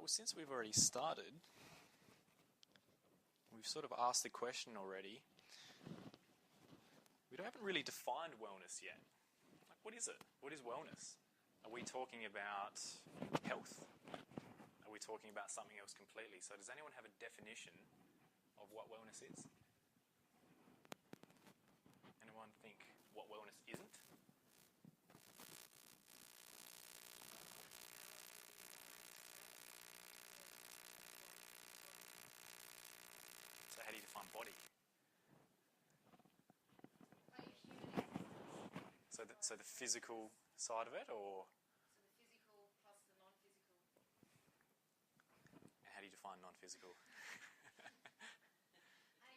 Well, since we've already started, we've sort of asked the question already. We haven't really defined wellness yet. Like, what is it? What is wellness? Are we talking about health? Are we talking about something else completely? So does anyone have a definition of what wellness is? Anyone think what wellness isn't? So how do you define body? So the physical side of it, or? So the physical plus the non-physical. And how do you define non-physical?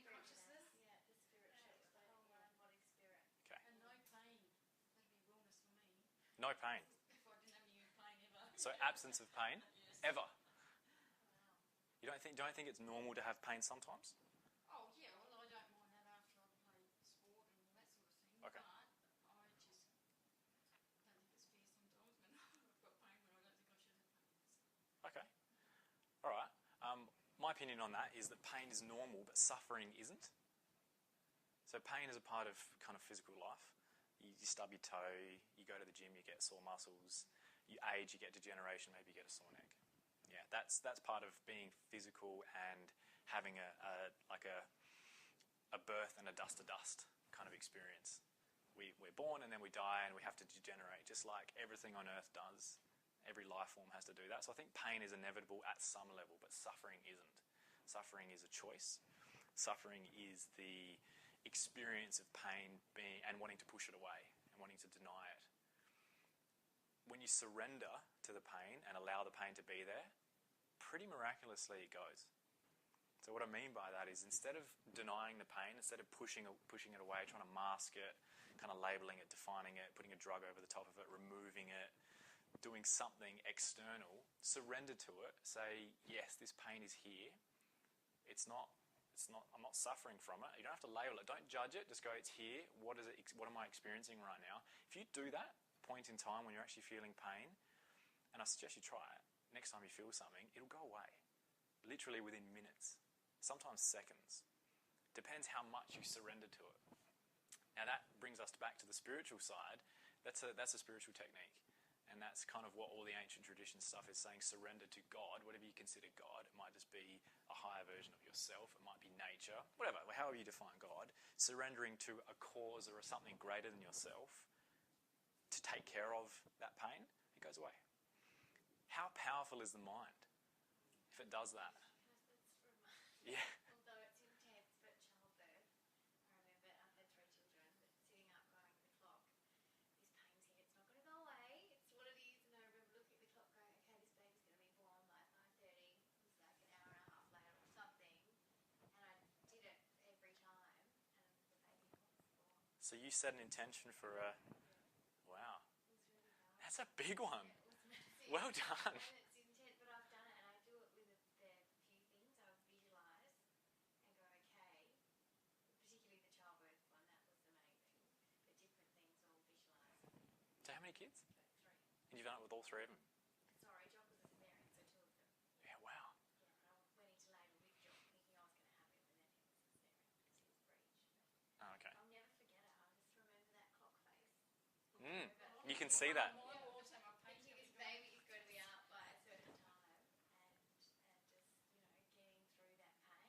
Consciousness? Yeah, the spiritual, the whole mind, body, spirit. Okay. And no pain. That'd be wellness for me. No pain. If I didn't have any pain ever. So absence of pain? Yes. Ever? Wow. You don't think it's normal to have pain sometimes? Oh, yeah, well, I don't mind that after I play sport and all that sort of thing. Okay. But I just don't think it's fair sometimes when I've got pain when I don't think I should have pain. Okay. All right. My opinion on that is that pain is normal, but suffering isn't. So pain is a part of kind of physical life. You stub your toe, you go to the gym, you get sore muscles. You age, you get degeneration, maybe you get a sore neck. Yeah, that's part of being physical and having a birth and a dust to dust kind of experience. We're born and then we die and we have to degenerate, just like everything on earth does. Every life form has to do that. So I think pain is inevitable at some level, but suffering isn't. Suffering is a choice. Suffering is the experience of pain and wanting to push it away and wanting to deny it. When you surrender to the pain and allow the pain to be there, pretty miraculously it goes. So what I mean by that is, instead of denying the pain, instead of pushing it away, trying to mask it, kind of labeling it, defining it, putting a drug over the top of it, removing it, doing something external, surrender to it. Say, yes, this pain is here. I'm not suffering from it. You don't have to label it. Don't judge it. Just go, it's here. What am I experiencing right now? If you do that, point in time when you're actually feeling pain, and I suggest you try it. Next time you feel something, it'll go away. Literally within minutes. Sometimes seconds. Depends how much you surrender to it. Now that brings us back to the spiritual side. That's a spiritual technique. And that's kind of what all the ancient tradition stuff is saying, surrender to God, whatever you consider God. It might just be a higher version of yourself. It might be nature, whatever, however you define God. Surrendering to a cause or something greater than yourself to take care of that pain, it goes away. How powerful is the mind if it does that? Yeah. Although it's intense, but childbirth, I remember I've had 3 children, but sitting up going at the clock, this pain's here, it's not going to go away, it's what it is, and I remember looking at the clock going, okay, this baby's going to be born like 9:30, it's like an hour and a half later or something, and I did it every time, and the baby was born. So you set an intention for a... Wow. It was really hard. That's a big one. Yeah, it was massive. Well done. And it's intense, but I've done it, and I do it with the few things I visualise and go, okay, particularly the childbirth one, that was the main thing, but different things all visualise. So how many kids? 3. And you've done it with all 3 of them? Sorry, Jock was a cesarean, so 2 of them. Yeah, wow. Yeah, and I went into labour with Jock thinking I was going to have him, and then he was a cesarean because he was breech. Oh, okay. I'll never forget it. I'll just remember that clock face. You can see that. Thinking this baby is going to be out by a certain time, and just getting through that pain,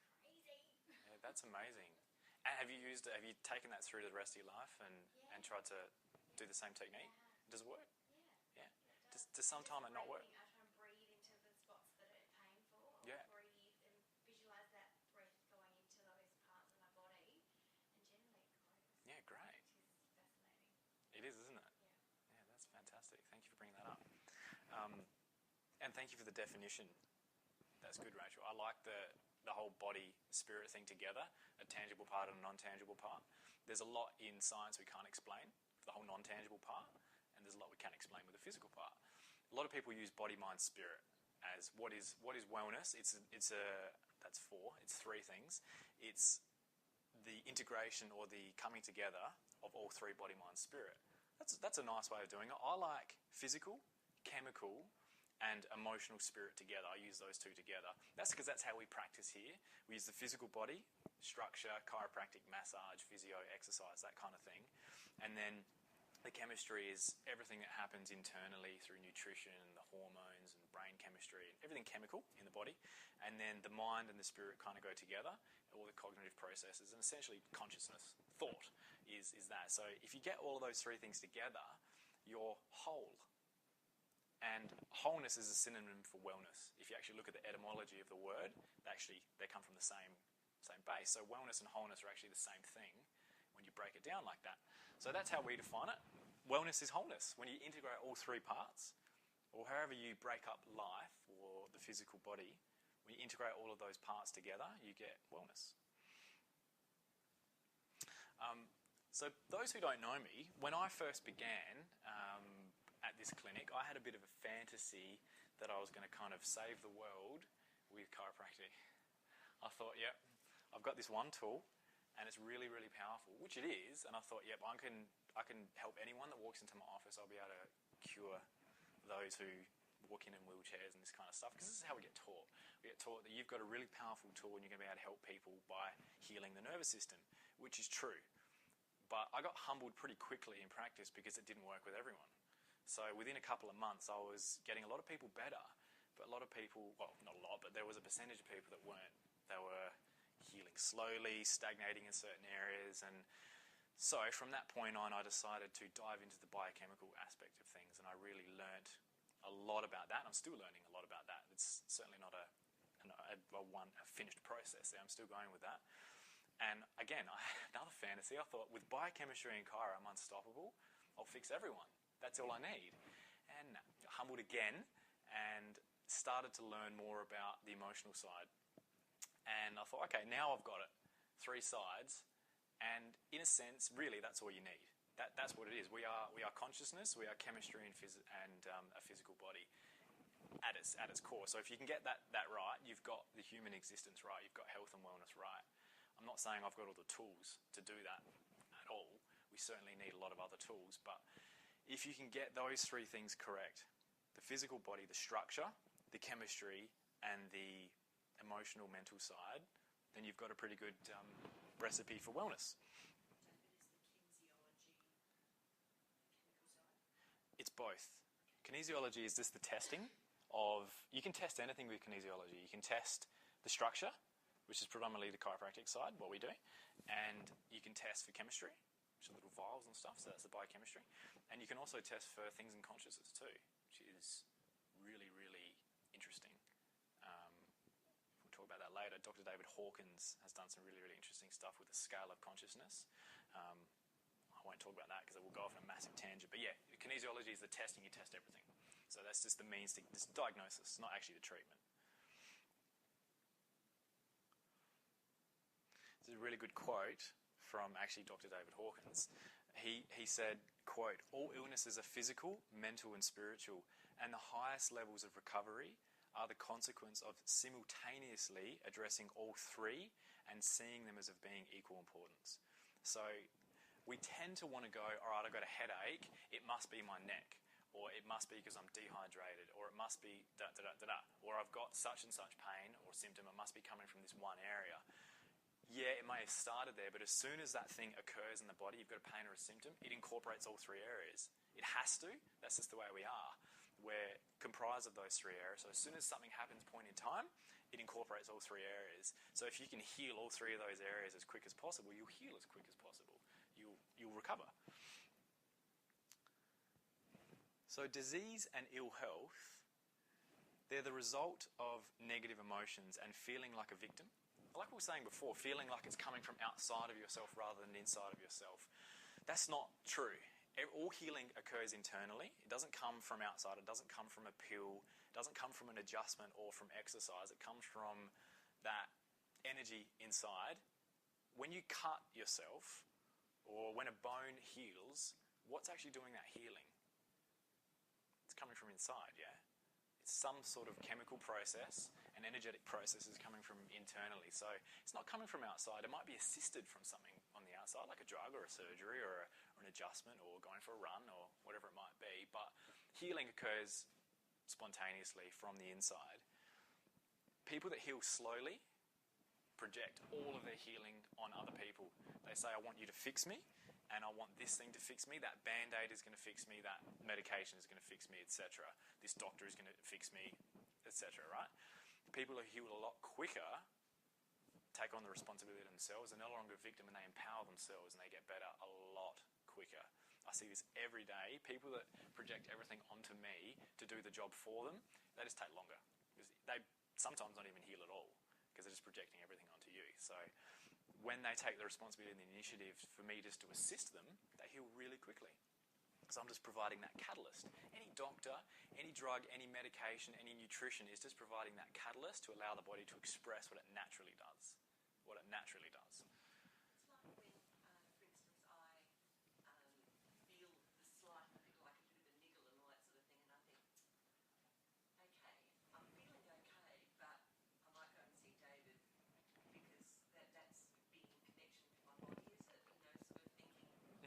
which is crazy. Yeah, that's amazing. And have you taken that through to the rest of your life and tried to do the same technique? Yeah. Does it work? Yeah. Yeah. Does sometime it not work? I try and breathe into the spots that are painful. Yeah. Breathe and visualise that breath going into those parts of my body, and generally it goes. Yeah, great. Which is fascinating. It is, isn't it? Yeah. Yeah, that's fantastic. Thank you for bringing that up. And thank you for the definition. That's good, Rachel. I like the whole body-spirit thing together, a tangible part and a non-tangible part. There's a lot in science we can't explain, the whole non-tangible part, and there's a lot we can explain with the physical part. A lot of people use body, mind, spirit as what is wellness. That's 4. It's 3 things. It's the integration or the coming together of all 3, body, mind, spirit. That's a nice way of doing it. I like physical, chemical, and emotional spirit together. I use those two together. That's because that's how we practice here. We use the physical body, structure, chiropractic, massage, physio, exercise, that kind of thing. And then the chemistry is everything that happens internally through nutrition, the hormones and brain chemistry, and everything chemical in the body. And then the mind and the spirit kind of go together, all the cognitive processes, and essentially consciousness, thought is that. So if you get all of those three things together, you're whole. And wholeness is a synonym for wellness. If you actually look at the etymology of the word, they come from the same base. So wellness and wholeness are actually the same thing when you break it down like that. So that's how we define it. Wellness is wholeness. When you integrate all three parts, or however you break up life or the physical body, when you integrate all of those parts together, you get wellness. So those who don't know me, when I first began at this clinic, I had a bit of a fantasy that I was going to kind of save the world with chiropractic. I thought, yep, I've got this one tool and it's really, really powerful, which it is. And I thought, yep, I can help anyone that walks into my office. I'll be able to cure those who walk in wheelchairs and this kind of stuff, because this is how we get taught. We get taught that you've got a really powerful tool and you're going to be able to help people by healing the nervous system, which is true. But I got humbled pretty quickly in practice because it didn't work with everyone. So within a couple of months, I was getting a lot of people better, but a lot of people, well, not a lot, but there was a percentage of people that weren't. They were healing slowly, stagnating in certain areas. And so from that point on, I decided to dive into the biochemical aspect of things, and I really learnt a lot about that. I'm still learning a lot about that. It's certainly not a finished process there. I'm still going with that. And again, I had another fantasy. I thought, with biochemistry and chiro, I'm unstoppable. I'll fix everyone. That's all I need. And humbled again and started to learn more about the emotional side. And I thought, okay, now I've got it. 3 sides. And in a sense, really, that's all you need. That's what it is. We are consciousness, we are chemistry and a physical body at its core. So if you can get that right, you've got the human existence right, you've got health and wellness right. I'm not saying I've got all the tools to do that at all. We certainly need a lot of other tools, but if you can get those 3 things correct, the physical body, the structure, the chemistry, and the emotional, mental side, then you've got a pretty good recipe for wellness. It's both. Kinesiology is just the testing of, you can test anything with kinesiology. You can test the structure, which is predominantly the chiropractic side, what we do, and you can test for chemistry, which are little vials and stuff, so that's the biochemistry. And you can also test for things in consciousness too, which is really, really interesting. We'll talk about that later. Dr David Hawkins has done some really, really interesting stuff with the scale of consciousness. I won't talk about that because it will go off on a massive tangent. But yeah, kinesiology is the testing. You test everything. So that's just the means to this diagnosis, not actually the treatment. This is a really good quote from actually Dr. David Hawkins. He said, quote, "All illnesses are physical, mental and spiritual, and the highest levels of recovery are the consequence of simultaneously addressing all 3 and seeing them as of being equal importance." So we tend to want to go, all right, I've got a headache, it must be my neck, or it must be because I'm dehydrated, or it must be da-da-da-da-da, or I've got such and such pain or symptom, it must be coming from this one area. Yeah, it may have started there, but as soon as that thing occurs in the body, you've got a pain or a symptom, it incorporates all 3 areas. It has to. That's just the way we are. We're comprised of those 3 areas. So as soon as something happens point in time, it incorporates all 3 areas. So if you can heal all 3 of those areas as quick as possible, you'll heal as quick as possible. You'll recover. So disease and ill health, they're the result of negative emotions and feeling like a victim. Like we were saying before, feeling like it's coming from outside of yourself rather than inside of yourself. That's not true. All healing occurs internally. It doesn't come from outside. It doesn't come from a pill. It doesn't come from an adjustment or from exercise. It comes from that energy inside. When you cut yourself, or when a bone heals, what's actually doing that healing? It's coming from inside, yeah? It's some sort of chemical process, an energetic process is coming from internally. So it's not coming from outside. It might be assisted from something on the outside, like a drug or a surgery or an adjustment or going for a run or whatever it might be. But healing occurs spontaneously from the inside. People that heal slowly project all of their healing on other people. They say, I want you to fix me, and I want this thing to fix me. That Band-Aid is going to fix me. That medication is going to fix me, etc. This doctor is going to fix me, etc. Right? People who heal a lot quicker take on the responsibility themselves. They're no longer a victim, and they empower themselves, and they get better a lot quicker. I see this every day. People that project everything onto me to do the job for them, they just take longer. Because they sometimes not even heal at all, because they're just projecting everything onto you. So when they take the responsibility and the initiative for me just to assist them, they heal really quickly. So I'm just providing that catalyst. Any doctor, any drug, any medication, any nutrition is just providing that catalyst to allow the body to express what it naturally does. What it naturally does. It's like when, for instance, I feel the slight, like a bit of a niggle and all that sort of thing, and I think, okay, I'm feeling okay, but I might go and see David because that's being in connection with my body, is it?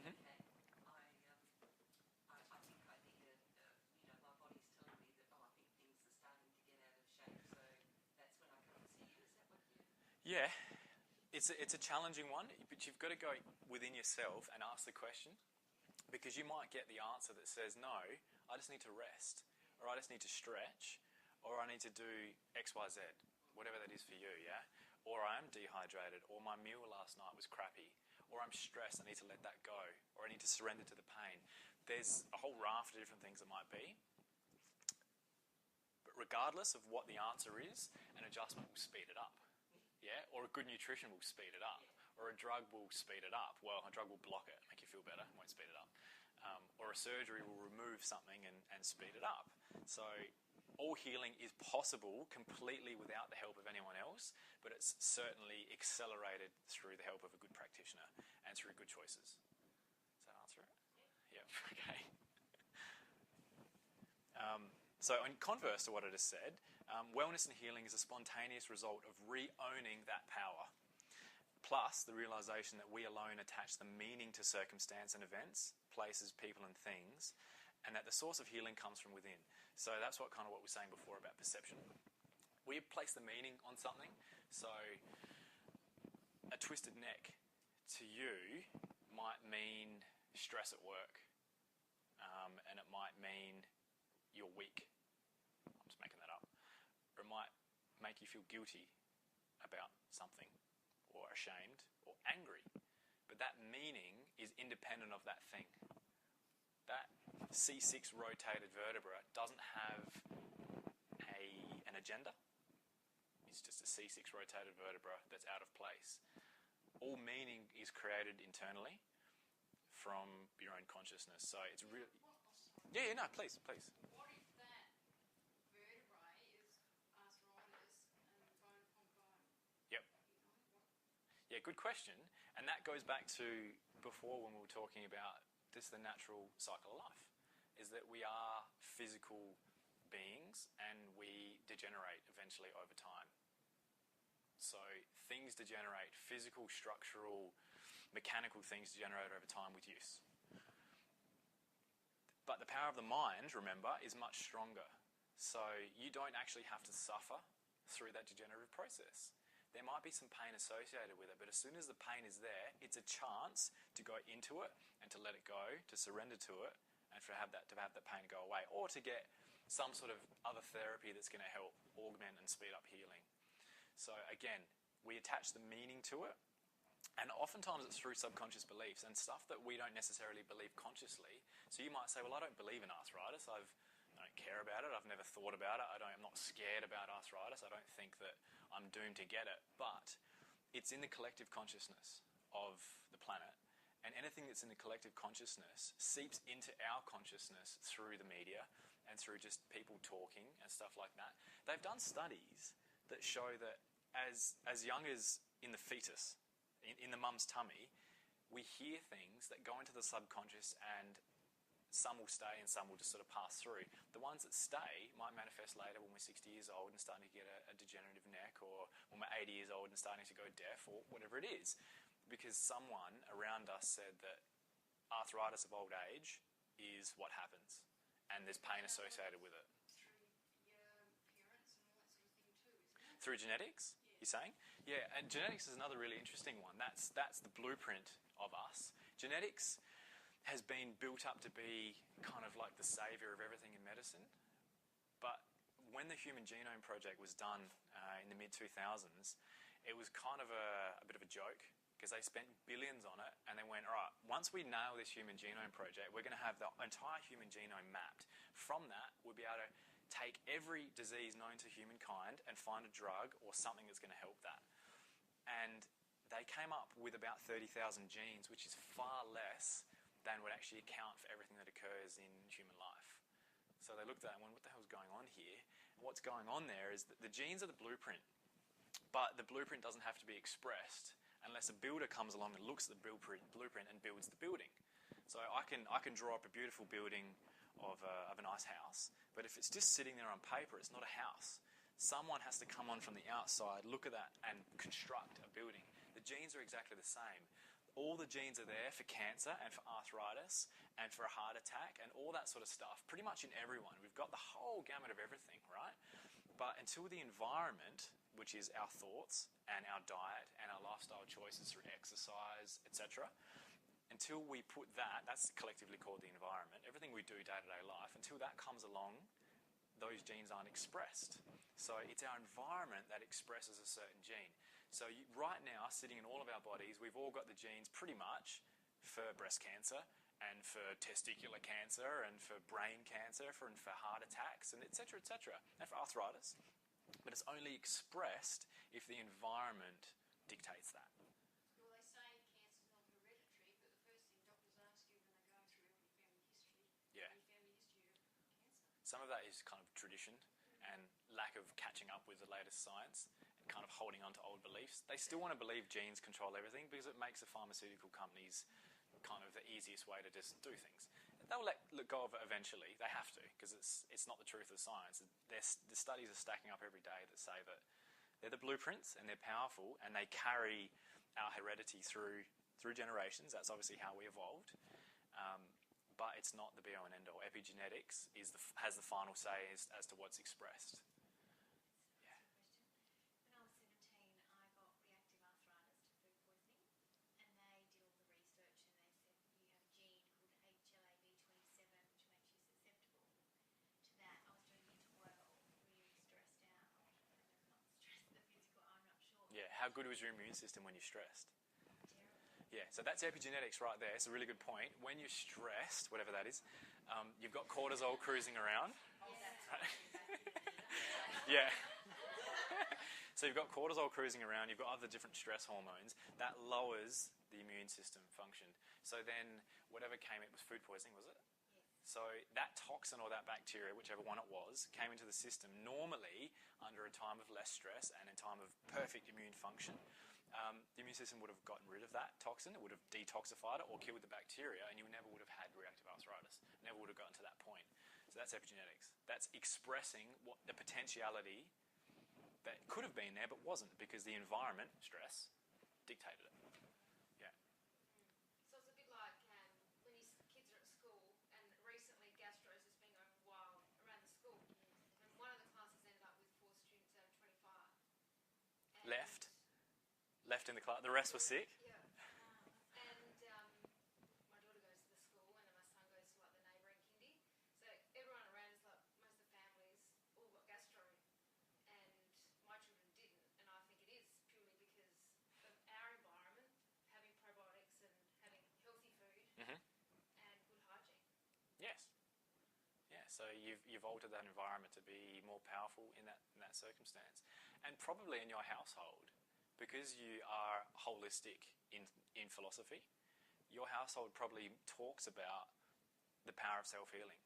You know, sort of thinking, okay, I think I need a, you know, my body's telling me that, I think things are starting to get out of shape, so that's when I come and see you. Is that what you... Yeah. It's a challenging one, but you've got to go within yourself and ask the question, because you might get the answer that says, no, I just need to rest, or I just need to stretch, or I need to do X, Y, Z, whatever that is for you, yeah? Or I am dehydrated, or my meal last night was crappy, or I'm stressed, I need to let that go, or I need to surrender to the pain. There's a whole raft of different things it might be, but regardless of what the answer is, an adjustment will speed it up. Yeah, or a good nutrition will speed it up, or a drug will speed it up. Well, a drug will block it, make you feel better, won't speed it up. Or a surgery will remove something and speed it up. So all healing is possible completely without the help of anyone else, but it's certainly accelerated through the help of a good practitioner and through good choices. Does that answer it? Yeah. Okay. So in converse to what I just said, wellness and healing is a spontaneous result of re-owning that power, plus the realisation that we alone attach the meaning to circumstance and events, places, people and things, and that the source of healing comes from within. So that's what we were saying before about perception. We place the meaning on something, so a twisted neck to you might mean stress at work, and it might mean you're weak. I'm just making that up. Or it might make you feel guilty about something, or ashamed, or angry. But that meaning is independent of that thing. That C6 rotated vertebra doesn't have an agenda. It's just a C6 rotated vertebra that's out of place. All meaning is created internally from your own consciousness. So it's really... Yeah, no, please. What if that vertebrae is arthritis and bone upon bone? Yep. Yeah, good question. And that goes back to before when we were talking about just the natural cycle of life, is that we are physical beings and we degenerate eventually over time. So things degenerate, physical, structural, mechanical things degenerate over time with use. But the power of the mind, remember, is much stronger. So you don't actually have to suffer through that degenerative process. There might be some pain associated with it, but as soon as the pain is there, it's a chance to go into it and to let it go, to surrender to it, and to have that pain go away, or to get some sort of other therapy that's going to help augment and speed up healing. So again, we attach the meaning to it, and oftentimes it's through subconscious beliefs and stuff that we don't necessarily believe consciously. So you might say, well, I don't believe in arthritis. I don't care about it. I've never thought about it. I'm not scared about arthritis. I don't think that I'm doomed to get it. But it's in the collective consciousness of the planet. And anything that's in the collective consciousness seeps into our consciousness through the media and through just people talking and stuff like that. They've done studies that show that as young as in the fetus, in the mum's tummy, we hear things that go into the subconscious, and some will stay and some will just sort of pass through. The ones that stay might manifest later when we're 60 years old and starting to get a degenerative neck, or when we're 80 years old and starting to go deaf, or whatever it is. Because someone around us said that arthritis of old age is what happens, and there's pain associated with it. Through genetics, you're saying? Yeah, and genetics is another really interesting one. That's the blueprint of us. Genetics has been built up to be kind of like the saviour of everything in medicine. But when the Human Genome Project was done in the mid-2000s, it was kind of a bit of a joke because they spent billions on it and they went, all right, once we nail this Human Genome Project, we're going to have the entire human genome mapped. From that, we'll be able to take every disease known to humankind and find a drug or something that's going to help that. And they came up with about 30,000 genes, which is far less than would actually account for everything that occurs in human life. So they looked at it and went, what the hell's going on here? And what's going on there is that the genes are the blueprint, but the blueprint doesn't have to be expressed unless a builder comes along and looks at the blueprint and builds the building. So I can draw up a beautiful building of a nice house, but if it's just sitting there on paper, it's not a house. Someone has to come on from the outside, look at that, and construct a building. The genes are exactly the same. All the genes are there for cancer and for arthritis and for a heart attack and all that sort of stuff, pretty much in everyone. We've got the whole gamut of everything, right? But until the environment, which is our thoughts and our diet and our lifestyle choices through exercise, etc., until we put that's collectively called the environment, everything we do day-to-day life, until that comes along, those genes aren't expressed. So it's our environment that expresses a certain gene. So right now, sitting in all of our bodies, we've all got the genes pretty much for breast cancer and for testicular cancer and for brain cancer and for heart attacks and et cetera, and for arthritis. But it's only expressed if the environment dictates that. Well, they say cancer's not hereditary, but the first thing doctors ask you when they go through every family history, Yeah. any family history of cancer. Some of that is kind of tradition and lack of catching up with the latest science and kind of holding on to old beliefs. They still want to believe genes control everything because it makes the pharmaceutical companies kind of the easiest way to just do things. They'll let go of it eventually. They have to because it's not the truth of science. The studies are stacking up every day that say that they're the blueprints and they're powerful and they carry our heredity through generations. That's obviously how we evolved. But it's not the be-all and end-all. Epigenetics has the final say as to what's expressed. Yeah. When I was 17, I got reactive arthritis to food poisoning, and they did all the research and they said you have a gene called HLA-B27 which makes you susceptible to that. I was doing year 12. Were you stressed out? Not stressed, the physical, I'm not sure. Yeah. How good was your immune system when you're stressed? Terrible. Yeah, so that's epigenetics right there. It's a really good point. When you're stressed, whatever that is, you've got cortisol cruising around. Yeah. So you've got cortisol cruising around, you've got other different stress hormones. That lowers the immune system function. So then whatever came, it was food poisoning, was it? Yes. So that toxin or that bacteria, whichever one it was, came into the system normally under a time of less stress and a time of perfect immune function. The immune system would have gotten rid of that toxin, it would have detoxified it or killed the bacteria, and you never would have had reactive arthritis. Never would have gotten to that point. So that's epigenetics. That's expressing what the potentiality that could have been there but wasn't because the environment, stress, dictated it. Yeah. So it's a bit like when kids are at school, and recently gastros has been going wild around the school. And one of the classes ended up with 4 students out of 25. And Left in the class. The rest were sick. Yeah. And my daughter goes to the school, and then my son goes to like the neighbouring kindy. So everyone around is like, most of the families all got gastro, and my children didn't. And I think it is purely because of our environment, having probiotics and having healthy food Mhm. and good hygiene. Yes. Yeah, so you've altered that environment to be more powerful in that circumstance. And probably in your household, because you are holistic in philosophy, your household probably talks about the power of self-healing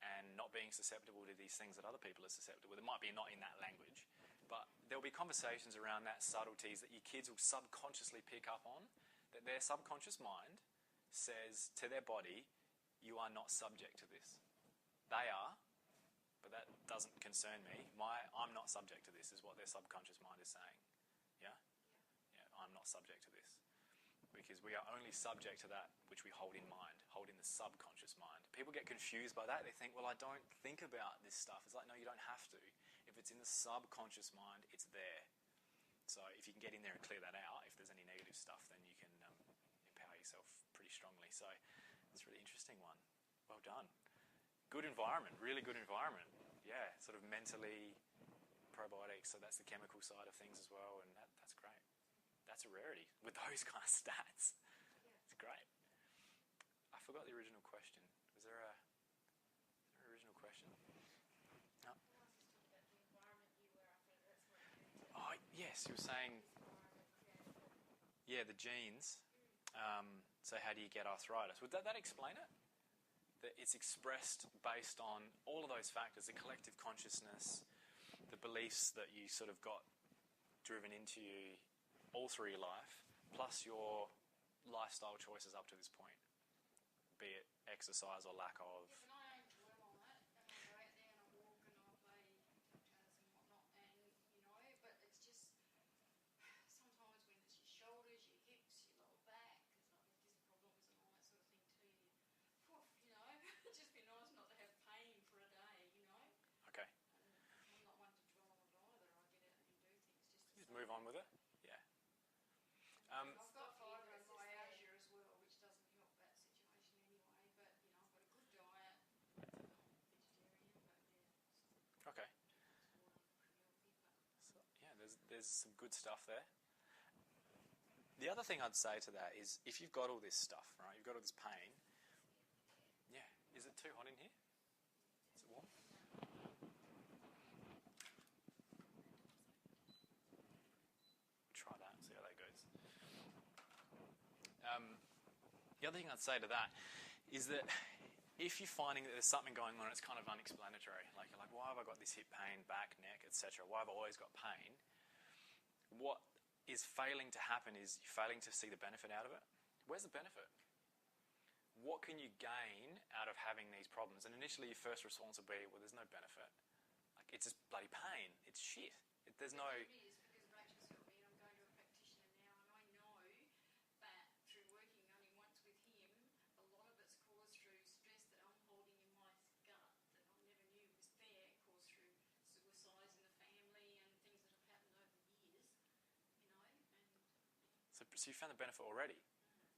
and not being susceptible to these things that other people are susceptible. It might be not in that language, but there'll be conversations around that, subtleties that your kids will subconsciously pick up on, that their subconscious mind says to their body, you are not subject to this. They are, but that doesn't concern me. I'm not subject to this is what their subconscious mind is saying. Yeah, I'm not subject to this. Because we are only subject to that which we hold in mind, hold in the subconscious mind. People get confused by that. They think, well, I don't think about this stuff. It's like, no, you don't have to. If If it's in the subconscious mind, it's there. So if you can get in there and clear that out, if there's any negative stuff, then you can empower yourself pretty strongly. So it's a really interesting one. Well done. Good environment, really good environment. Yeah, sort of mentally probiotics, so that's the chemical side of things as well, and that's great. That's a rarity with those kind of stats. It's great. I forgot the original question. Was there an original question? No. Oh, yes, you were saying, yeah, the genes. So how do you get arthritis? Would that explain it? That it's expressed based on all of those factors, the collective consciousness, the beliefs that you sort of got driven into you all through your life, plus your lifestyle choices up to this point, be it exercise or lack of. Yeah, but I don't dwell on it. And I go out there and I walk and I play tap tennis and whatnot, and but it's just sometimes when it's your shoulders, your hips, your lower back, because I have disc problems and all that sort of thing too. It'd just be nice not to have pain for a day. Okay. And I'm not one to dwell on it either. I get out and do things just to Just move on with it. Yeah. I've got fibromyalgia as well, which doesn't help that situation anyway. But I've got a good diet. Vegetarian, but yeah. Okay. So, yeah, there's some good stuff there. The other thing I'd say to that is, if you've got all this stuff, right, you've got all this pain. Yeah. Is it too hot in here? Is it warm? Try that, see how that goes. The other thing I'd say to that is that if you're finding that there's something going on, it's kind of unexplanatory. Like you're like, why have I got this hip pain, back, neck, etc.? Why have I always got pain? What is failing to happen is you're failing to see the benefit out of it. Where's the benefit? What can you gain out of having these problems? And initially your first response will be, well, there's no benefit. Like, it's just bloody pain. It's shit. There's no... It is, because Rachel's helped me and I'm going to a practitioner now, and I know that through working only once with him, a lot of it's caused through stress that I'm holding in my gut that I never knew was there, caused through suicides in the family and things that have happened over the years, and... So you found the benefit already.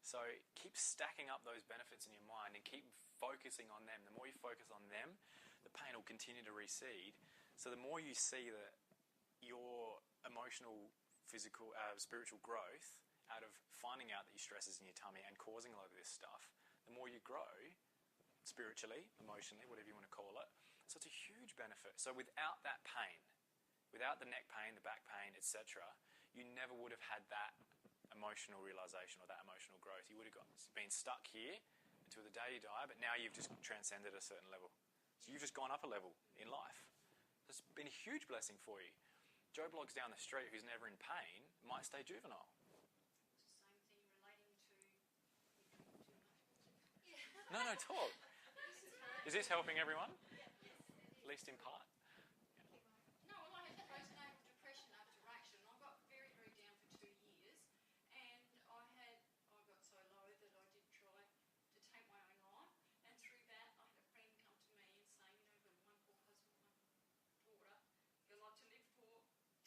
So keep stacking up those benefits in your mind and keep focusing on them. The more you focus on them, the pain will continue to recede. So the more you see that your emotional, physical, spiritual growth out of finding out that your stress is in your tummy and causing a lot of this stuff, the more you grow spiritually, emotionally, whatever you want to call it. So it's a huge benefit. So without that pain, without the neck pain, the back pain, etc., you never would have had that emotional realization or that emotional growth. You would have been stuck here until the day you die, but now you've just transcended a certain level. So you've just gone up a level in life. It's been a huge blessing for you. Joe Bloggs down the street, who's never in pain, might stay juvenile. It's the same thing relating to you drink too much. No, talk. Is this helping everyone? At least in part? No, well, I had postnatal depression after Rachel, and I got very, very down for 2 years. And I got so low that I did try to take my own life. And through that, I had a friend come to me and say, you've got one poor husband, one daughter, you've got a lot to live for.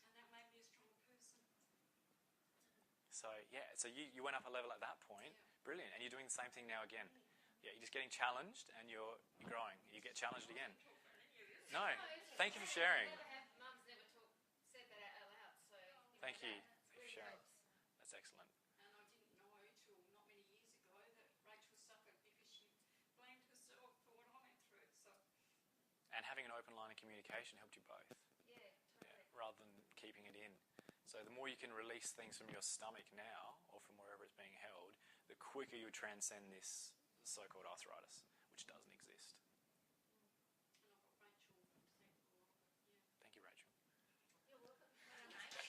And that made me a stronger person. So you went up a level at that point. Yeah. Brilliant. And you're doing the same thing now again. Yeah, you're just getting challenged and you're growing. You get challenged again. No, thank you for sharing. Mum's never said that out loud, so... Thank you. That Thank you for sharing. That's excellent. And I didn't know till not many years ago that Rachel suffered because she blamed herself for what I went through, so... And having an open line of communication helped you both. Yeah, totally. Yeah, rather than keeping it in. So the more you can release things from your stomach now, or from wherever it's being held, the quicker you transcend this so-called arthritis, which doesn't exist. And I've got Rachel to thank for a lot of it, yeah. Thank you, Rachel. You're welcome.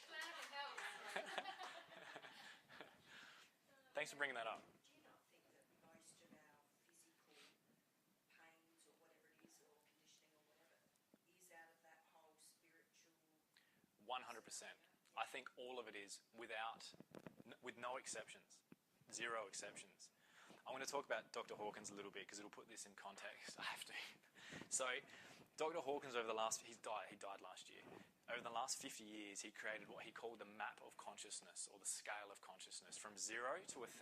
Glad it helps. Thanks for bringing that up. Do you not think that most of our physical pains or whatever it is, or conditioning or whatever, is out of that whole spiritual... 100%. I think all of it is with no exceptions. Zero exceptions. I want to talk about Dr. Hawkins a little bit because it'll put this in context. I have to. So, Dr. Hawkins, he died last year. Over the last 50 years, he created what he called the map of consciousness, or the scale of consciousness, from 0 to 1,000.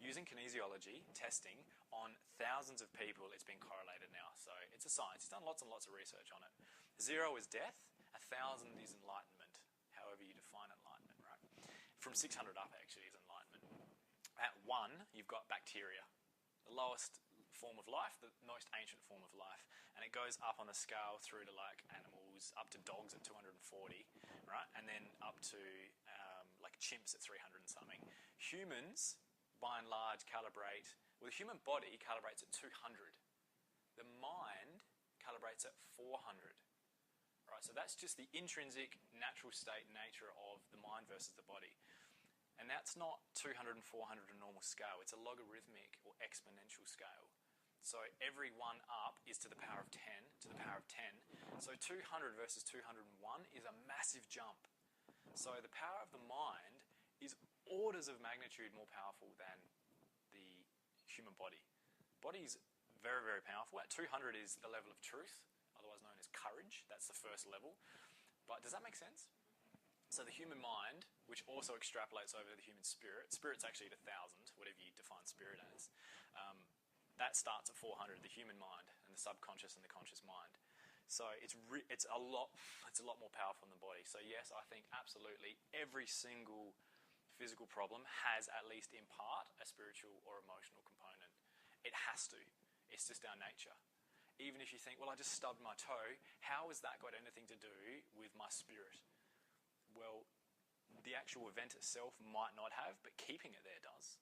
Using kinesiology, testing, on thousands of people, it's been correlated now. So it's a science. He's done lots and lots of research on it. 0 is death, 1,000 is enlightenment, however you define enlightenment, right? From 600 up, actually, is enlightenment. At 1, you've got bacteria, the lowest form of life, the most ancient form of life. And it goes up on the scale through to like animals, up to dogs at 240, right? And then up to like chimps at 300 and something. Humans, by and large, the human body calibrates at 200. The mind calibrates at 400. Right? So that's just the intrinsic natural state nature of the mind versus the body. And that's not 200 and 400 a normal scale. It's a logarithmic or exponential scale. So every one up is to the power of 10, to the power of 10. So 200 versus 201 is a massive jump. So the power of the mind is orders of magnitude more powerful than the human body. Body's very, very powerful. At 200 is the level of truth, otherwise known as courage. That's the first level. But does that make sense? So the human mind, which also extrapolates over the human spirit's actually at 1,000, whatever you define spirit as, that starts at 400, the human mind, and the subconscious and the conscious mind. So it's a lot more powerful than the body. So yes, I think absolutely every single physical problem has, at least in part, a spiritual or emotional component. It has to. It's just our nature. Even if you think, well, I just stubbed my toe, how has that got anything to do with my spirit? Well, the actual event itself might not have, but keeping it there does.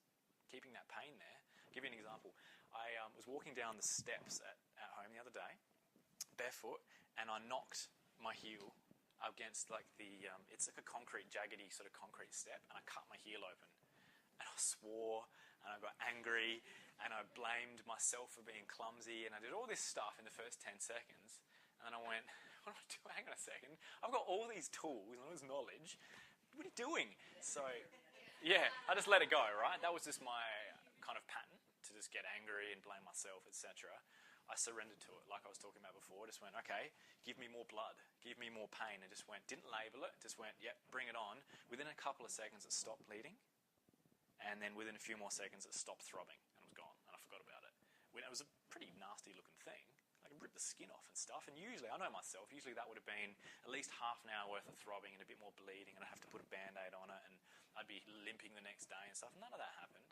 Keeping that pain there. I'll give you an example. I was walking down the steps at home the other day, barefoot, and I knocked my heel against like it's like a jaggedy sort of concrete step, and I cut my heel open. And I swore, and I got angry, and I blamed myself for being clumsy, and I did all this stuff in the first 10 seconds. And then I went, what am I doing? Hang on a second. I've got all these tools and all this knowledge. What are you doing? So, yeah, I just let it go, right? That was just my kind of pattern, to just get angry and blame myself, etc. I surrendered to it, like I was talking about before. Just went, okay, give me more blood, give me more pain. And just went, didn't label it, just went, yep, bring it on. Within a couple of seconds, it stopped bleeding. And then within a few more seconds, it stopped throbbing and was gone. And I forgot about it. When it was a pretty nasty looking thing. I could rip the skin off and stuff. And usually, I know myself, usually that would have been at least half an hour worth of throbbing and a bit more bleeding. And I'd have to put a Band-Aid on it. And I'd be limping the next day and stuff. None of that happened.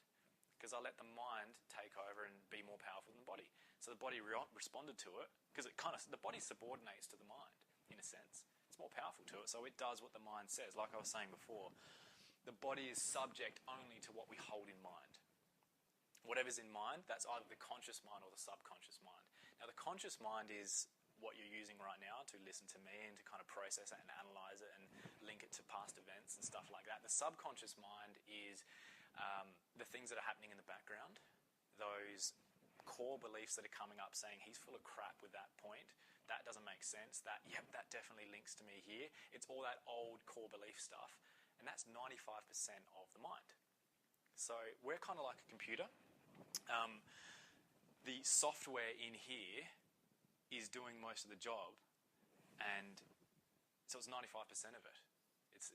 Because I let the mind take over and be more powerful than the body. So the body responded to it, because the body subordinates to the mind, in a sense. It's more powerful to it, so it does what the mind says. Like I was saying before, the body is subject only to what we hold in mind. Whatever's in mind, that's either the conscious mind or the subconscious mind. Now, the conscious mind is what you're using right now to listen to me and to kind of process it and analyse it and link it to past events and stuff like that. The subconscious mind is the things that are happening in the background, those core beliefs that are coming up saying he's full of crap with that point, that doesn't make sense, that definitely links to me here. It's all that old core belief stuff, and that's 95% of the mind. So we're kind of like a computer. The software in here is doing most of the job, and so it's 95% of it.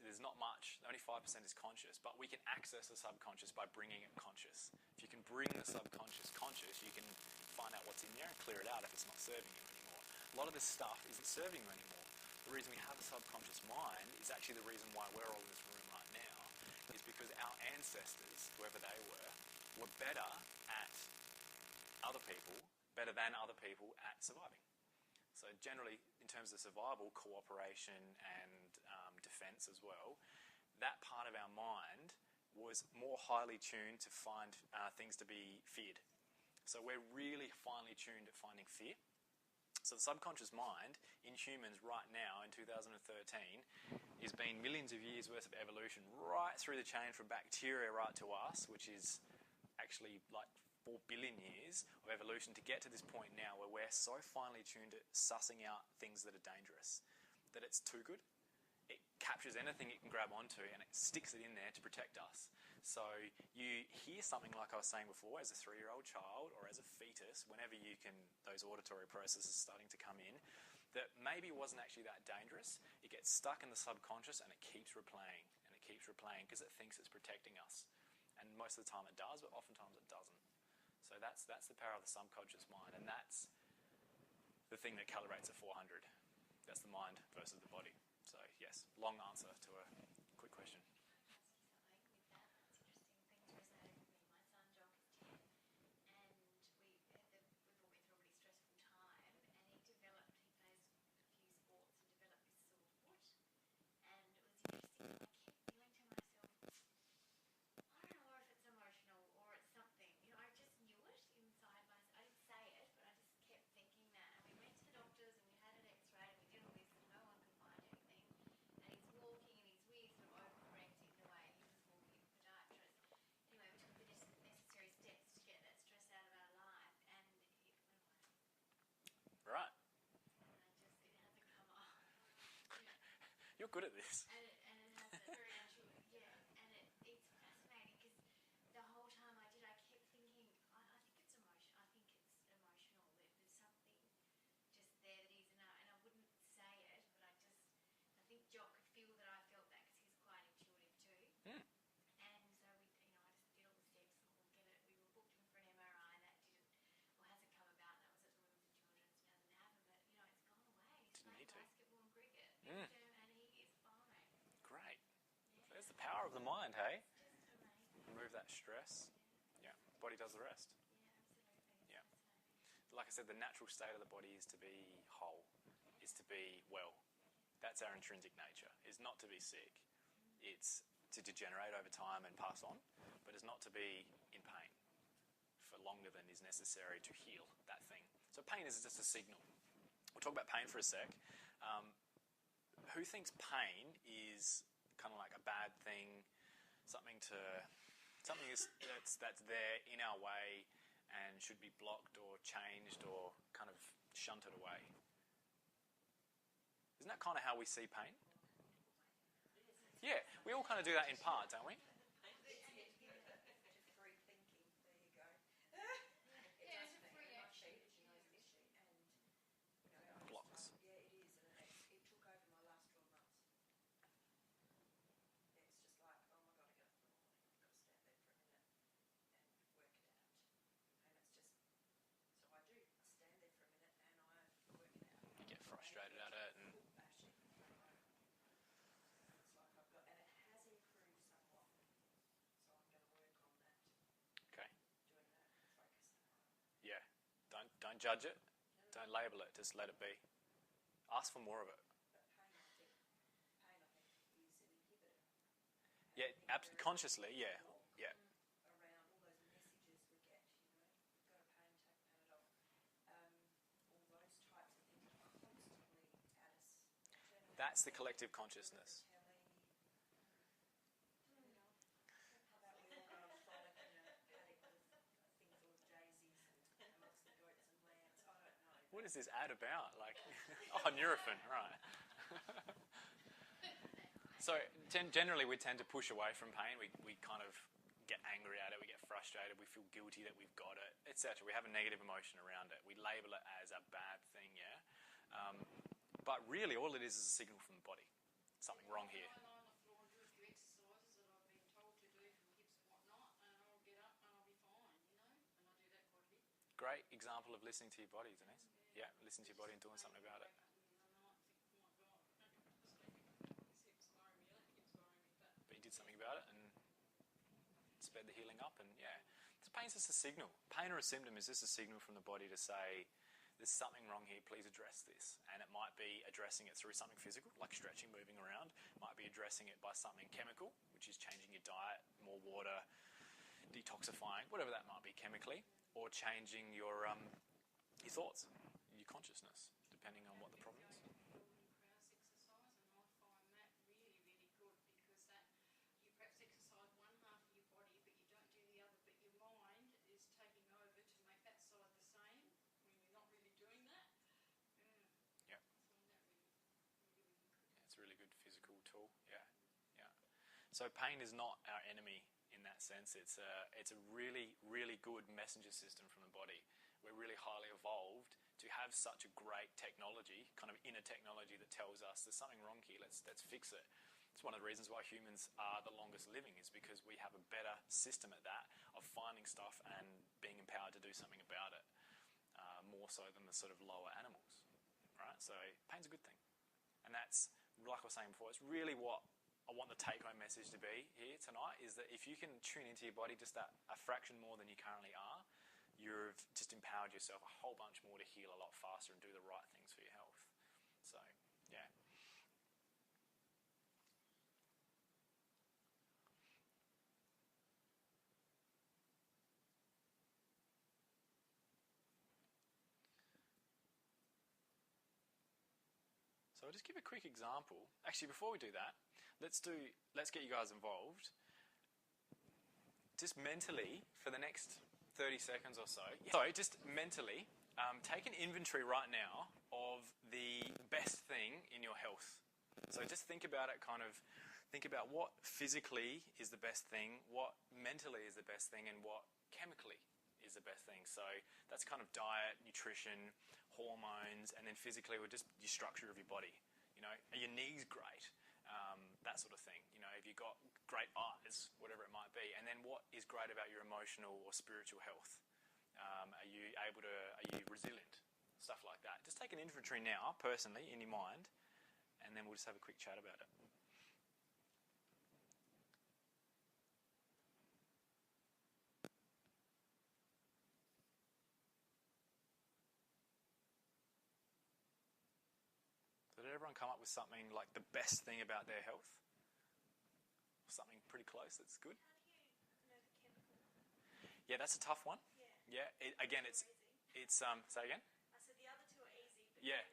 There's not much. Only 5% is conscious, but we can access the subconscious by bringing it conscious. If you can bring the subconscious conscious, you can find out what's in there and clear it out if it's not serving you anymore. A lot of this stuff isn't serving you anymore. The reason we have a subconscious mind is actually the reason why we're all in this room right now, is because our ancestors, whoever they were better at better than other people at surviving. So generally, in terms of survival, cooperation and defense as well, that part of our mind was more highly tuned to find things to be feared. So we're really finely tuned at finding fear. So the subconscious mind in humans right now in 2013 has been millions of years worth of evolution right through the chain from bacteria right to us, which is actually like 4 billion years of evolution to get to this point now where we're so finely tuned at sussing out things that are dangerous that it's too good. It captures anything it can grab onto and it sticks it in there to protect us. So you hear something like I was saying before as a 3-year-old child or as a fetus, whenever those auditory processes starting to come in, that maybe wasn't actually that dangerous. It gets stuck in the subconscious and it keeps replaying because it thinks it's protecting us. And most of the time it does, but oftentimes it doesn't. So that's the power of the subconscious mind, and that's the thing that calibrates at 400. That's the mind versus the body. So yes, long answer to a quick question. Can I ask you something with that? That's interesting. Things resonated with me. My son Jock is 10, and we've all been through a really stressful time, and he plays a few sports and developed this sore foot. And it was interesting. I kept feeling to myself, I don't know if it's emotional or it's something. I just knew it inside myself. I didn't say it, but I just kept thinking that. And we went to the doctors and we had an X-ray and we did all this and no one could find anything. And he's walking and he's weird, sort of overcorrecting the way he was walking at the podiatrist. Anyway, we took the necessary steps to get that stress out of our life, and it went away. Right. And it hasn't come off. You're good at this. And it hasn't. Very intuitive, yeah. And it's fascinating because the whole time I kept thinking, I think it's emotion. I think it's emotional. There's something just there that is, and I wouldn't say it, but I think Jock could feel that I felt that because he's quite intuitive too. Mm. And so I just did all the steps and couldn't get it. We were booked in for an MRI and that hasn't come about. That was at the Women's and Children's, doesn't have it, but it's gone away. He's playing basketball and cricket, and he is fine. Great. Yeah. There's the power of the mind, hey? It's just amazing. Remove that stress. Yeah. Body does the rest. Yeah, absolutely. Yeah. Fascinating. Like I said, the natural state of the body is to be whole, is to be well. That's our intrinsic nature, is not to be sick. It's to degenerate over time and pass on, but it's not to be in pain for longer than is necessary to heal that thing. So pain is just a signal. We'll talk about pain for a sec. Who thinks pain is kind of like a bad thing, something that's there in our way and should be blocked or changed or kind of shunted away? Isn't that kind of how we see pain? Yeah, we all kind of do that in part, don't we? Free thinking. There you go. Yeah, it's a free action. Blocks. Yeah, it is, and it took over my last 12 months. It's just like, oh my God, I get up in the morning, I've got to stand there for a minute and work it out. And it's just, so I do. I stand there for a minute and I work it out. You get frustrated at it and Bashing. And it's like I've got, and it has improved somewhat. So I'm going to work on that. okay. Doing that, focus that. Yeah. Don't judge it. Don't label it. Just let it be. Ask for more of it. But pain, I think, is an inhibitor. Yeah, consciously, yeah. Yeah. Around all those messages we get, you've got a pain, take Panadol. All those types of things are constantly at us. That's the collective consciousness. How about we all go and frolic in a paddock with things full of daisies and amongst the goats and lambs? I don't know. What is this ad about? Like, Nurofen, right. So generally we tend to push away from pain. We kind of get angry at it, we get frustrated, we feel guilty that we've got it, etc. We have a negative emotion around it. We label it as a bad thing, yeah? But really all it is a signal from the body. Something wrong here. I lie on the floor and do a few exercises that I've been told to do for hips and whatnot, and I'll get up and I'll be fine, and I do that quite a bit. Great example of listening to your body, Denise. Yeah, listen to your body and doing something about it. But you did something about it and sped the healing up, and yeah. Pain's just a signal. Pain or a symptom is just a signal from the body to say, there's something wrong here, please address this. And it might be addressing it through something physical, like stretching, moving around. It might be addressing it by something chemical, which is changing your diet, more water, detoxifying, whatever that might be chemically, or changing your thoughts, your consciousness, depending on what the problem is. Exercise, and I find that really, really good, because that you perhaps exercise one half of your body, but you don't do the other, but your mind is taking over to make that side the same when you're not really doing that. Yeah. I find that really, really, really good. It's a really good physical tool. Yeah, yeah. So pain is not our enemy in in that sense. It's a really, really good messenger system from the body. We're really highly evolved to have such a great technology, kind of inner technology that tells us there's something wrong here, let's fix it. It's one of the reasons why humans are the longest living, is because we have a better system at that, of finding stuff and being empowered to do something about it, more so than the sort of lower animals, right? So pain's a good thing. And that's, like I was saying before, it's really what I want the take-home message to be here tonight, is that if you can tune into your body just a fraction more than you currently are, you've just empowered yourself a whole bunch more to heal a lot faster and do the right things for your health. So, yeah. So I'll just give a quick example. Actually, before we do that, let's get you guys involved. Just mentally, for the next 30 seconds or so. So just mentally, take an inventory right now of the best thing in your health. So just think about it, think about what physically is the best thing, what mentally is the best thing, and what chemically is the best thing. So that's kind of diet, nutrition, hormones, and then physically, we're just your structure of your body. You know, are your knees great? That sort of thing. You know, have you got great eyes, whatever it might be? And then what is great about your emotional or spiritual health? Are you resilient? Stuff like that. Just take an inventory now, personally, in your mind, and then we'll just have a quick chat about it. So did everyone come up with something like the best thing about their health? Something pretty close that's good? How do you know the chemical? Yeah, that's a tough one. Yeah. Yeah, again, it's Easy. say again? I said the other two are easy, but Yeah.